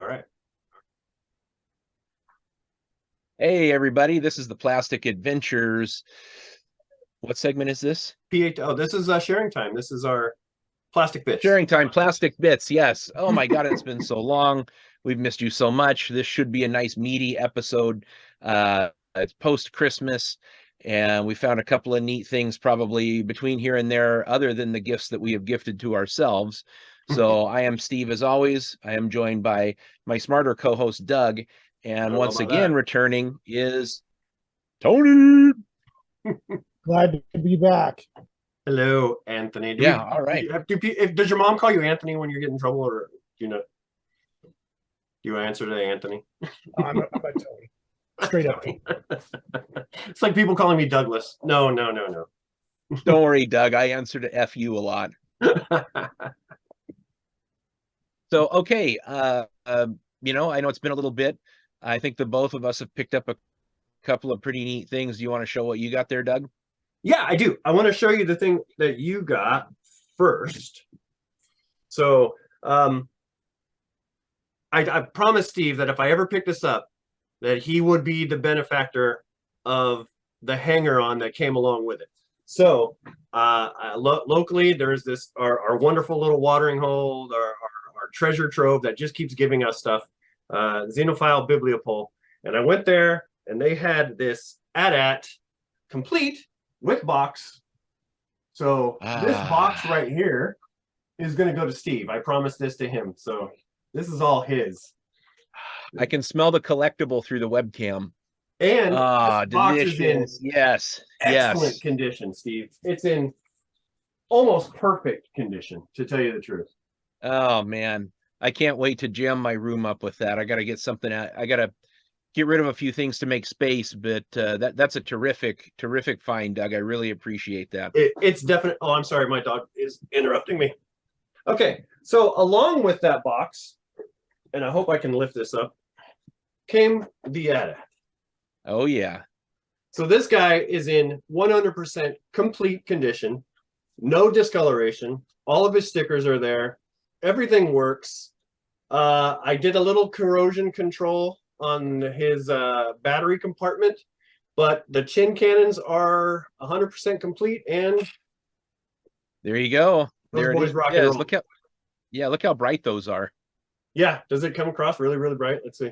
All right. Hey everybody, this is the Plastic Adventures. What segment is this? Oh, this is sharing time. This is our plastic bits. Sharing time, plastic bits. Yes. Oh my God, it's been so long. We've missed you so much. This should be a nice meaty episode. It's post Christmas, and we found a couple of neat things probably between here and there, other than the gifts that we have gifted to ourselves. So I am Steve, as always. I am joined by my smarter co-host Doug, I and don't know once about again that. returning is Tony. Glad to be back. Hello, Anthony. Do we Yeah, all right. does your mom call you Anthony when you get in trouble, or do you know? Do you answer to Anthony? I'm a Tony. Straight up. It's like people calling me Douglas. No, no, no, Don't worry, Doug. I answer to F you a lot. no. So, okay. I know it's been a little bit. I think the both of us have picked up a couple of pretty neat things. Do you want to show what you got there, Doug? Yeah, I do. I want to show you the thing that you got first. So, I promised Steve that if I ever pick this up, that he would be the benefactor of the hanger-on that came along with it. So, locally, there's this our wonderful little watering hole, our treasure trove that just keeps giving us stuff, Xenophile Bibliopole. And I went there, and they had this AT-AT complete with box. So this box right here is going to go to Steve. I promised this to him. So this is all his. I can smell the collectible through the webcam. And this box is in delicious. Yes. excellent Yes. condition, Steve. It's in almost perfect condition, to tell you the truth. Oh man. I can't wait to jam my room up with that. I got to get something out. I got to get rid of a few things to make space, but that's a terrific find, Doug. I really appreciate that. It's definite. Oh, I'm sorry, my dog is interrupting me. Okay, so along with that box, and I hope I can lift this up, came the AT-AT. Oh yeah. So this guy is in 100% complete condition, no discoloration. All of his stickers are there. Everything works. I did a little corrosion control on his battery compartment, but the chin cannons are 100% complete, and There you go. those There boys it rock and is. roll. Look how bright those are. Yeah, does it come across really, really bright? Let's see.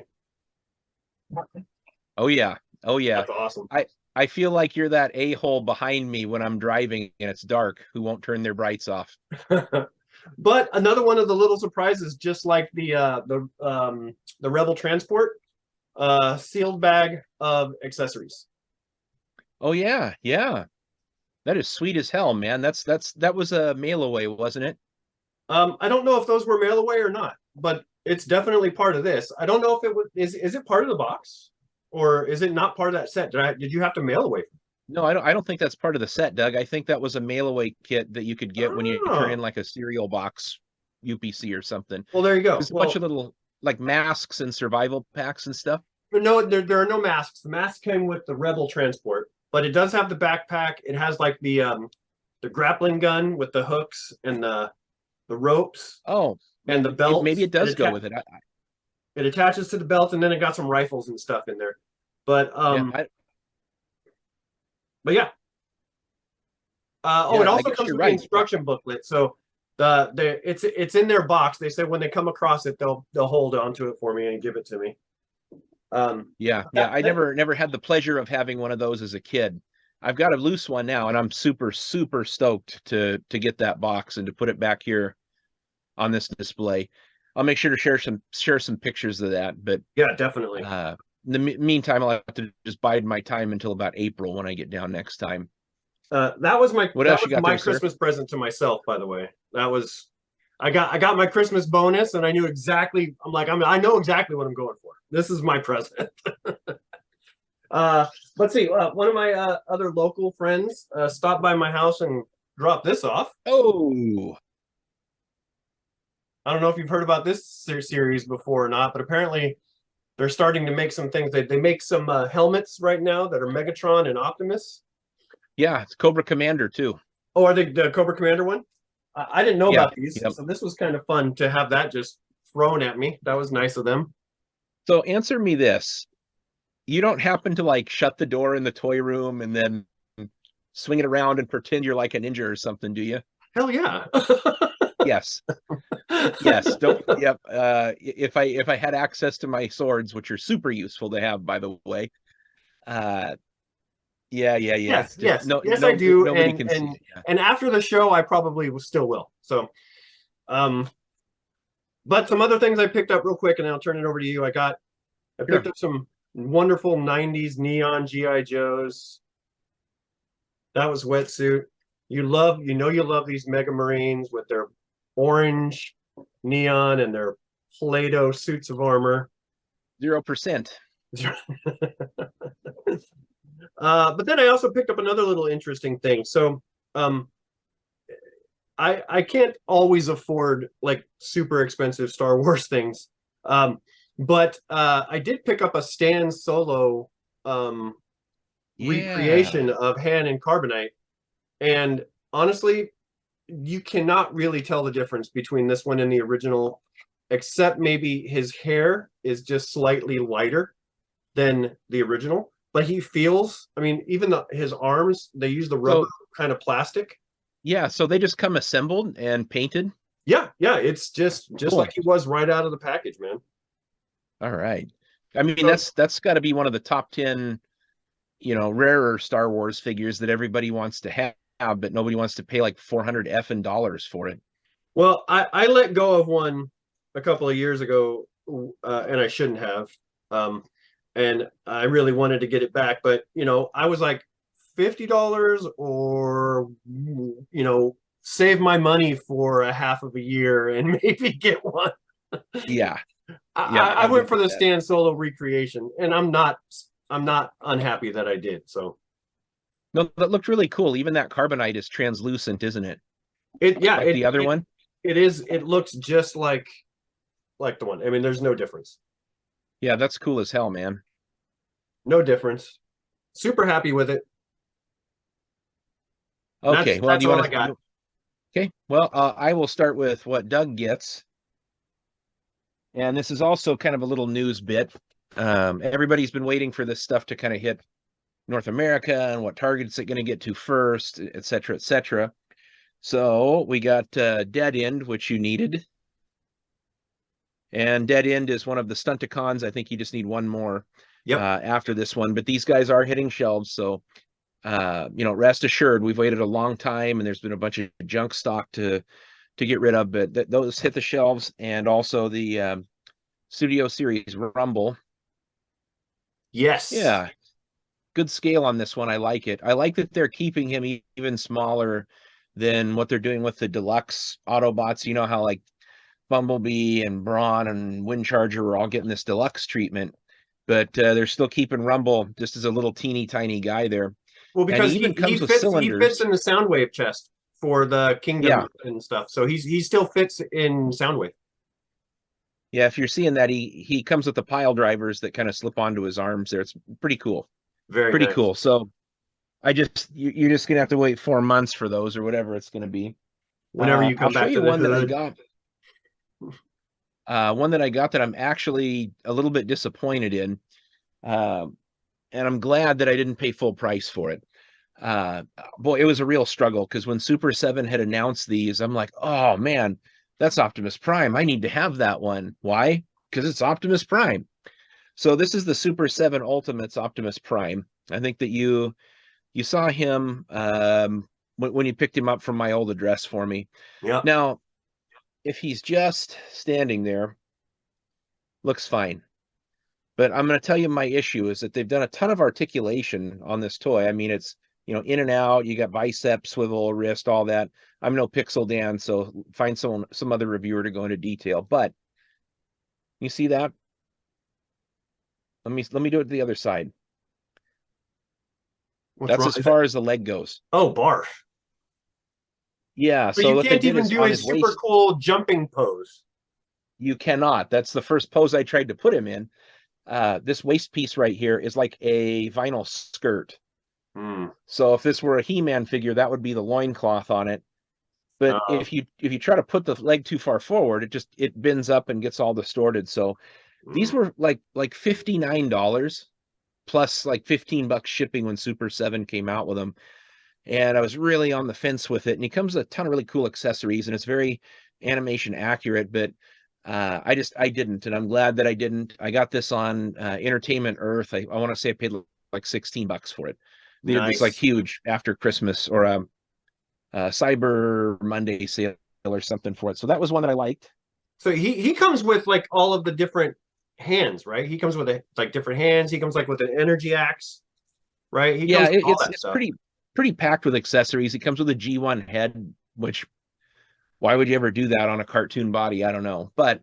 Oh yeah. Oh yeah. That's awesome. I feel like you're that a-hole behind me when I'm driving and it's dark who won't turn their brights off. But another one of the little surprises, just like the Rebel Transport, sealed bag of accessories. Oh yeah, yeah. That is sweet as hell, man. That was a mail away, wasn't it? I don't know if those were mail away or not, but it's definitely part of this. I don't know if it was is it part of the box, or is it not part of that set? Did you have to mail away? No, I don't think that's part of the set, Doug. I think that was a mail away kit that you could get when you turn in like a cereal box UPC or something. Well, there you go. There's a bunch of little like masks and survival packs and stuff. No, there are no masks. The mask came with the Rebel Transport, but it does have the backpack. It has like the grappling gun with the hooks and the ropes. Oh, and the belt. Maybe it does go with it. It attaches to the belt, and then it got some rifles and stuff in there. But but yeah. It also comes with the instruction booklet. So it's in their box. They said when they come across it, they'll hold onto it for me and give it to me. I never had the pleasure of having one of those as a kid. I've got a loose one now, and I'm super stoked to get that box and to put it back here on this display. I'll make sure to share some pictures of that. But yeah, definitely. In the meantime, I'll have to just bide my time until about April when I get down next time. That was my Christmas sir? present to myself, by the way. I got my Christmas bonus, and I knew exactly. I know exactly what I'm going for. This is my present. Let's see. One of my other local friends stopped by my house and dropped this off. Oh, I don't know if you've heard about this series before or not, but apparently they're starting to make some things. They make some helmets right now that are Megatron and Optimus. Yeah, it's Cobra Commander too. Oh, are they the Cobra Commander one? I didn't know about these, so this was kind of fun to have that just thrown at me. That was nice of them. So answer me this. You don't happen to like shut the door in the toy room and then swing it around and pretend you're like a ninja or something, do you? Hell yeah. Yes. Yes. Don't yep. If I had access to my swords, which are super useful to have, by the way. Yeah. Yes, Just yes, no, yes, no, I do. nobody And can see it. Yeah. and after the show, I probably still will. So, but some other things I picked up real quick, and I'll turn it over to you. I picked Sure. up some wonderful '90s neon GI Joes. That was wetsuit. You love these Mega Marines with their orange neon and their Play-Doh suits of armor. 0%. But then I also picked up another little interesting thing. So, I can't always afford like super expensive Star Wars things. But I did pick up a Stan Solo recreation Yeah. of Han and Carbonite. And honestly, you cannot really tell the difference between this one and the original, except maybe his hair is just slightly lighter than the original. But he feels, I mean, even his arms, they use the rubber kind of plastic. Yeah. So they just come assembled and painted. Yeah, it's just Cool. like he was right out of the package, man. All right. I mean, So- that's got to be one of the top 10, rarer Star Wars figures that everybody wants to have, but nobody wants to pay like 400 effing dollars for it. Well, I let go of one a couple of years ago, and I shouldn't have. And I really wanted to get it back, but I was like $50 or save my money for a half of a year and maybe get one. Yeah. I I went for the get that. Stan Solo recreation, and I'm not unhappy that I did. So No, that looked really cool. Even that carbonite is translucent, isn't it? Like the other one? it is. It looks just like the one. I mean, there's no difference. Yeah, that's cool as hell, man. No difference. Super happy with it. Okay, well, That's do you all want I got. Okay, well, I will start with what Doug gets. And this is also kind of a little news bit. Everybody's been waiting for this stuff to kind of hit North America and what targets it going to get to first, et cetera, et cetera. So we got Dead End, which you needed. And Dead End is one of the Stunticons. I think you just need one more Yep. after this one. But these guys are hitting shelves. So, rest assured, we've waited a long time and there's been a bunch of junk stock to get rid of. But those hit the shelves. And also the Studio Series Rumble. Yes. Yeah. Good scale on this one. I like it. I like that they're keeping him even smaller than what they're doing with the deluxe Autobots. You know how like Bumblebee and Brawn and Windcharger are all getting this deluxe treatment, but they're still keeping Rumble just as a little teeny tiny guy there. Well, because he even comes with fits cylinders. in the Soundwave chest for the Kingdom and stuff. So he still fits in Soundwave. Yeah, if you're seeing that, he comes with the pile drivers that kind of slip onto his arms there. It's pretty cool. Very Pretty nice. cool. So you're just gonna have to wait 4 months for those or whatever it's gonna be. Whenever you come I'll show back you to the one that I hood. got. One that I got that I'm actually a little bit disappointed in. And I'm glad that I didn't pay full price for it. Boy, it was a real struggle because when Super 7 had announced these, I'm like, oh man, that's Optimus Prime. I need to have that one. Why? Because it's Optimus Prime. So this is the Super 7 Ultimates Optimus Prime. I think that you saw him when you picked him up from my old address for me. Yeah. Now, if he's just standing there, looks fine. But I'm going to tell you my issue is that they've done a ton of articulation on this toy. I mean, it's, in and out, you got bicep, swivel, wrist, all that. I'm no Pixel Dan, so find some other reviewer to go into detail. But you see that? Let me do it to the other side. That's as far as the leg goes. Oh, barf. Yeah, So so you what they can't did even is do on a his super waist. cool jumping pose. You cannot. That's the first pose I tried to put him in. This waist piece right here is like a vinyl skirt. So if this were a He-Man figure, that would be the loincloth on it. But Oh. if you try to put the leg too far forward, it bends up and gets all distorted. So these were like $59 plus like $15 shipping when Super 7 came out with them. And I was really on the fence with it. And he comes with a ton of really cool accessories, and it's very animation accurate, but I didn't, and I'm glad that I didn't. I got this on Entertainment Earth. I want to say I paid like $16 for it. They did this like Nice. huge after Christmas or Cyber Monday sale or something for it. So that was one that I liked. So he comes with like all of the different hands, right? He comes with like different hands. He comes like with an energy axe, right? He Yeah, comes with all that it's stuff. pretty packed with accessories. It comes with a G1 head, which why would you ever do that on a cartoon body? I don't know. But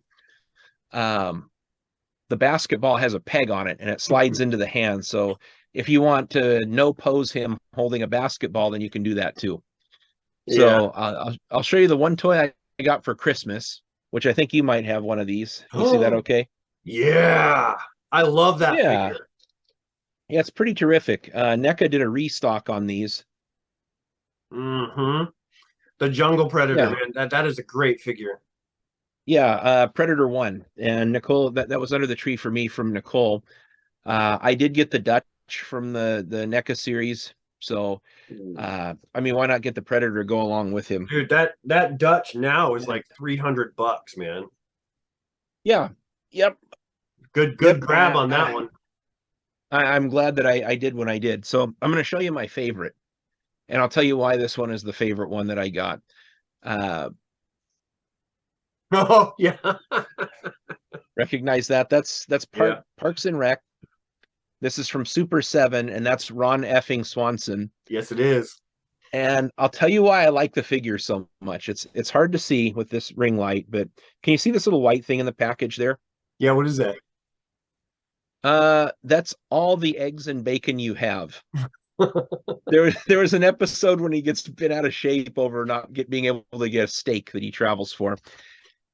the basketball has a peg on it and it slides into the hand. So if you want to no pose him holding a basketball, then you can do that too. Yeah. So I'll show you the one toy I got for Christmas, which I think you might have one of these. You see that okay? Yeah. I love that Yeah. figure. Yeah, it's pretty terrific. NECA did a restock on these. Mm-hmm. The Jungle Predator, Yeah. man. That is a great figure. Yeah, Predator 1. And Nicole, that was under the tree for me from Nicole. I did get the Dutch from the NECA series. So I mean, why not get the Predator to go along with him? Dude, that Dutch now is like $300, man. Yeah. Yep. Good Yep. grab on that one. I'm glad that I did when I did. So I'm going to show you my favorite, and I'll tell you why this one is the favorite one that I got. Oh yeah. Recognize that? That's Yeah. Parks and Rec. This is from Super 7, and that's Ron effing Swanson. Yes, it is. And I'll tell you why I like the figure so much. It's hard to see with this ring light, but can you see this little white thing in the package there? Yeah, what is that? That's all the eggs and bacon you have. There was an episode when he gets bent out of shape over not being able to get a steak that he travels for,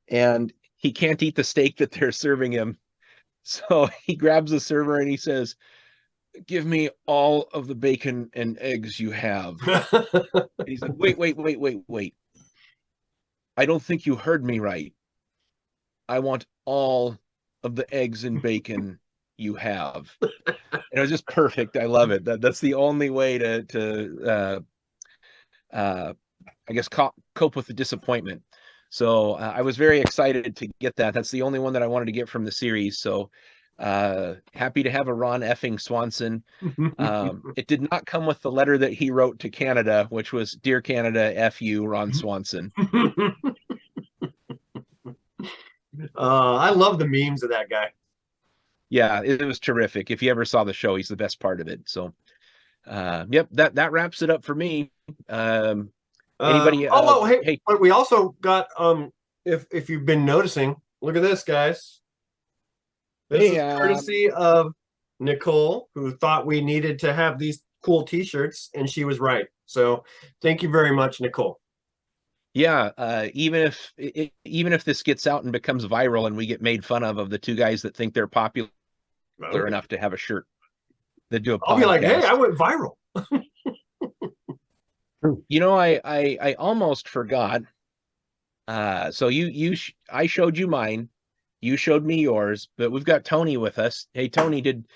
and he can't eat the steak that they're serving him. So he grabs the server and he says, "Give me all of the bacon and eggs you have." And he's like, "Wait. I don't think you heard me right. I want all of the eggs and bacon you have." And it was just perfect. I love it. That's the only way to I guess cope with the disappointment. So I was very excited to get that. That's the only one that I wanted to get from the series. So happy to have a Ron effing Swanson. It did not come with the letter that he wrote to Canada, which was "Dear Canada, F you, Ron Swanson." I love the memes of that guy. Yeah, it was terrific. If you ever saw the show, he's the best part of it. So yep, that wraps it up for me. Anybody Hey, but we also got if you've been noticing, look at this, guys. This is courtesy of Nicole, who thought we needed to have these cool t-shirts, and she was right. So thank you very much, Nicole. Yeah, even if this gets out and becomes viral and we get made fun of the two guys that think they're popular enough to have a shirt that do a podcast. I'll be like, hey, I went viral. You know, I almost forgot. So I showed you mine, you showed me yours, but we've got Tony with us. Hey, Tony, did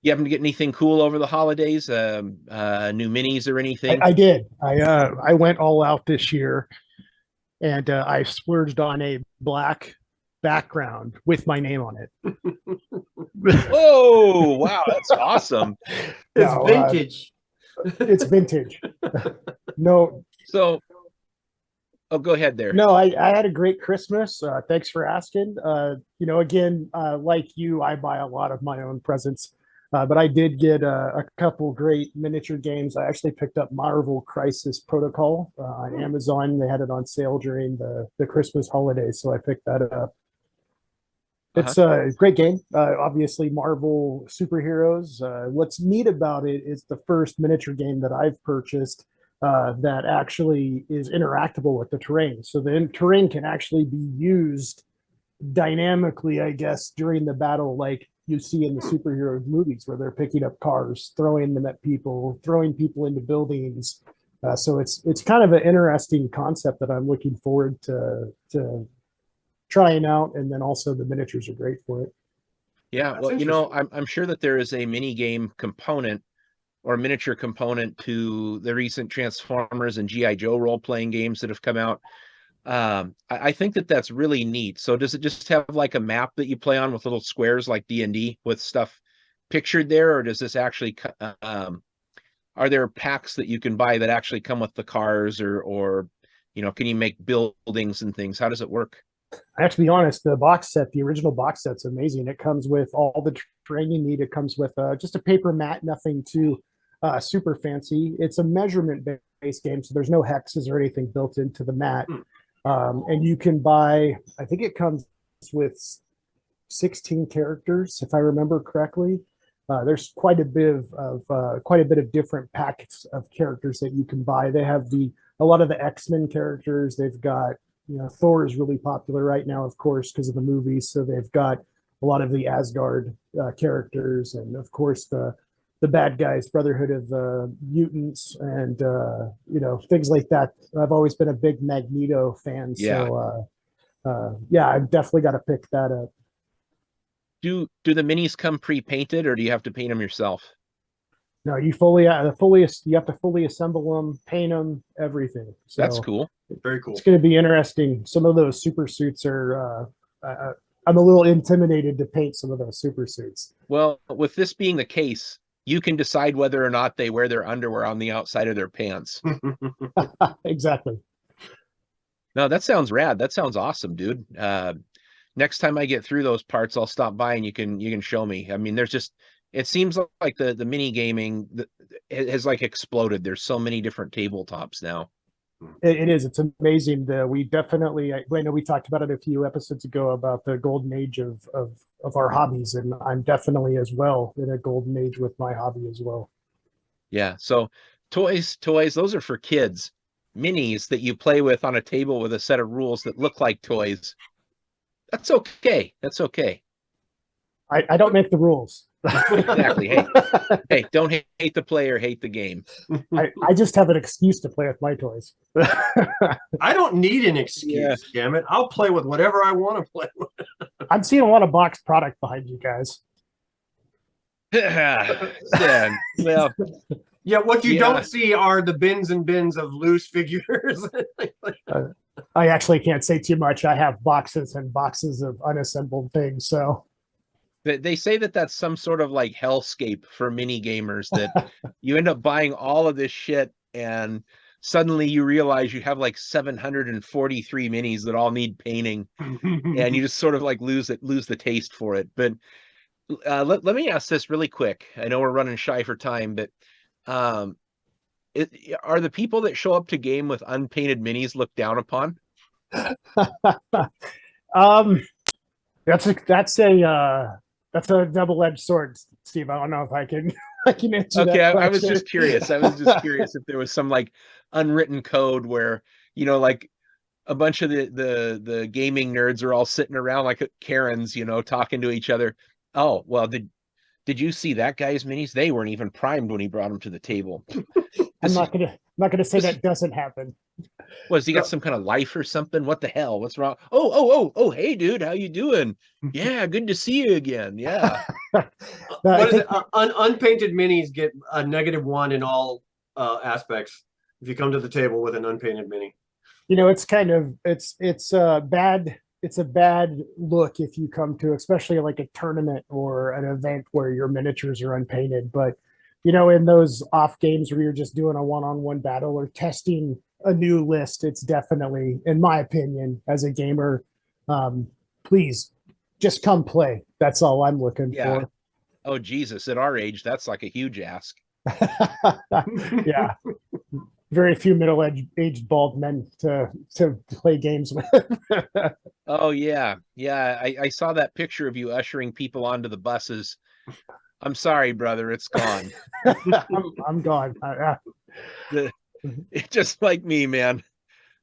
you happen to get anything cool over the holidays? New minis or anything? I did. I went all out this year, and I splurged on a black background with my name on it. Oh, wow, that's awesome. It's vintage. It's vintage. No. So, oh, go ahead there. No, I had a great Christmas. Thanks for asking. Again, like you, I buy a lot of my own presents. But I did get a couple great miniature games. I actually picked up Marvel Crisis Protocol on Amazon. They had it on sale during the Christmas holidays, so I picked that up. It's a great game. Obviously, Marvel superheroes. What's neat about it is the first miniature game that I've purchased that actually is interactable with the terrain. So the terrain can actually be used dynamically, I guess, during the battle, like you see in the superhero movies where they're picking up cars, throwing them at people, throwing people into buildings. So it's kind of an interesting concept that I'm looking forward to trying out, and then also the miniatures are great for it. Yeah, That's well, you know, interesting. I'm sure that there is a mini game component or miniature component to the recent Transformers and GI Joe role-playing games that have come out. I think that that's really neat. So does it just have like a map that you play on with little squares like D&D with stuff pictured there, or does this actually are there packs that you can buy that actually come with the cars, or you know, can you make buildings and things? How does it work? I have to be honest, the box set, the original box set's amazing. It comes with all the terrain you need. It comes with just a paper mat, nothing too super fancy. It's a measurement based game, so there's no hexes or anything built into the mat. Hmm. And you can buy, I think it comes with 16 characters, if I remember correctly. There's quite a bit of different packs of characters that you can buy. They have a lot of the X-Men characters. They've got, you know, Thor is really popular right now, of course, because of the movies. So they've got a lot of the Asgard characters, and of course the bad guys, Brotherhood of Mutants, and you know, things like that. I've always been a big Magneto fan, Yeah. so yeah, I've definitely got to pick that up. Do the minis come pre-painted, or do you have to paint them yourself? No, you have to fully assemble them, paint them, everything. That's So cool. Very cool. it's going to be interesting. Some of those super suits I'm a little intimidated to paint some of those super suits. Well, with this being the case, you can decide whether or not they wear their underwear on the outside of their pants. Exactly. No, that sounds rad. That sounds awesome, dude. Next time I get through those parts, I'll stop by and you can show me. I mean, there's just it seems like the mini gaming has like exploded. There's so many different tabletops now. It is. It's amazing. We definitely, I know we talked about it a few episodes ago about the golden age of our hobbies, and I'm definitely as well in a golden age with my hobby as well. Yeah. So toys, those are for kids. Minis that you play with on a table with a set of rules that look like toys. That's okay. That's okay. I don't make the rules. Exactly. Hey, don't hate the player, hate the game. I just have an excuse to play with my toys. I don't need an excuse, Yeah. damn it. I'll play with whatever I want to play with. I'm seeing a lot of boxed product behind you guys. Yeah, well, Yeah, what you Yeah. don't see are the bins and bins of loose figures. I actually can't say too much. I have boxes and boxes of unassembled things. So they say that that's some sort of like hellscape for mini gamers, that you end up buying all of this shit and suddenly you realize you have like 743 minis that all need painting, and you just sort of like lose the taste for it. But let me ask this really quick. I know we're running shy for time, but um are the people that show up to game with unpainted minis looked down upon? um that's a double-edged sword, Steve. I don't know if I can I can answer Okay, that I was question. just curious. I was just curious if there was some like unwritten code where, you know, like a bunch of the gaming nerds are all sitting around like Karens, you know, talking to each other. Oh, well, did you see that guy's minis? They weren't even primed when he brought them to the table. I'm This- not gonna say this- that doesn't happen. Was he got some kind of life or something? What the hell? What's wrong? Oh, hey dude, how you doing? Yeah, good to see you again. Yeah. I What is think- it? Unpainted minis get a -1 in all aspects if you come to the table with an unpainted mini. You know, it's kind of it's a bad look if you come to especially like a tournament or an event where your miniatures are unpainted. But you know, in those off games where you're just doing a one-on-one battle or testing a new list, it's definitely, in my opinion, as a gamer, please just come play. That's all I'm looking Yeah. Oh Jesus, at our age, that's like a huge ask. for. Yeah. Very few middle-aged bald men to play games with. Oh yeah. Yeah. I saw that picture of you ushering people onto the buses. I'm sorry, brother, it's gone. I'm gone. It's just like me, man.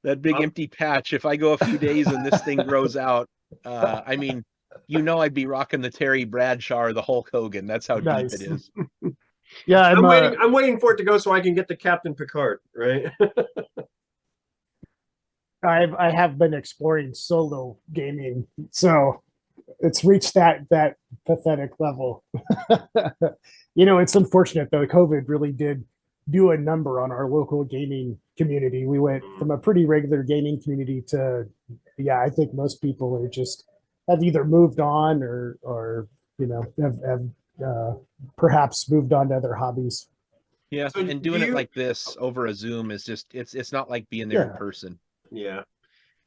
That big empty patch. If I go a few days and this thing grows out, I mean, you know, I'd be rocking the Terry Bradshaw or the Hulk Hogan. That's how Nice. deep it is. Yeah, I'm waiting for it to go so I can get the Captain Picard, right? I have been exploring solo gaming, so it's reached that pathetic level. It's unfortunate though. COVID really did do a number on our local gaming community. We went from a pretty regular gaming community to, yeah, I think most people are just have either moved on or have perhaps moved on to other hobbies. Yeah, So and do doing it you- like this over a Zoom is just it's not like being there in Yeah. person. Yeah.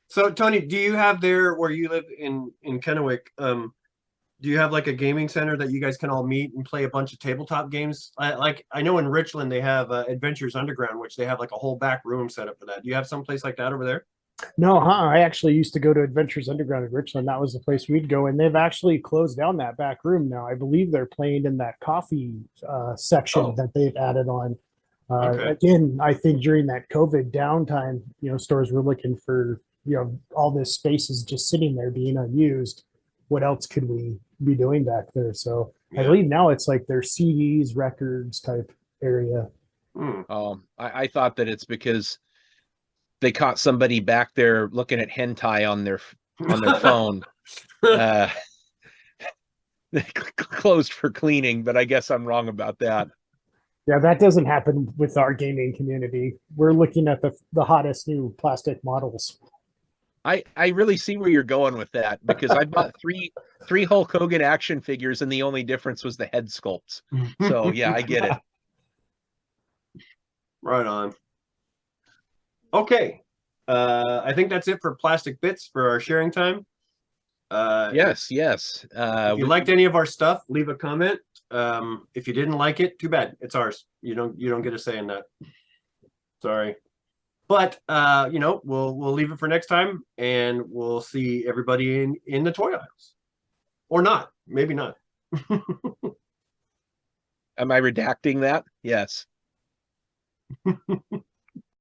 So Tony, do you have there where you live in Kennewick? Do you have like a gaming center that you guys can all meet and play a bunch of tabletop games? I know in Richland they have Adventures Underground, which they have like a whole back room set up for that. Do you have some place like that over there? No, I actually used to go to Adventures Underground in Richland. That was the place we'd go, and they've actually closed down that back room now. I believe they're playing in that coffee section Oh. that they've added on. Okay. Again, I think during that COVID downtime, stores were looking for, all this space is just sitting there being unused. What else could we be doing back there? So I Yeah. believe now it's like their CDs, records type area. Hmm. I thought that it's because they caught somebody back there looking at hentai on their phone. They closed for cleaning, but I guess I'm wrong about that. Yeah, that doesn't happen with our gaming community. We're looking at the hottest new plastic models. I really see where you're going with that because I bought three Hulk Hogan action figures and the only difference was the head sculpts. So yeah, I get it. Right on. Okay. I think that's it for plastic bits for our sharing time. Yes. If you liked any of our stuff, leave a comment. If you didn't like it, too bad. It's ours. You don't get a say in that. Sorry. But we'll leave it for next time and we'll see everybody in the toy aisles. Or not. Maybe not. Am I redacting that? Yes.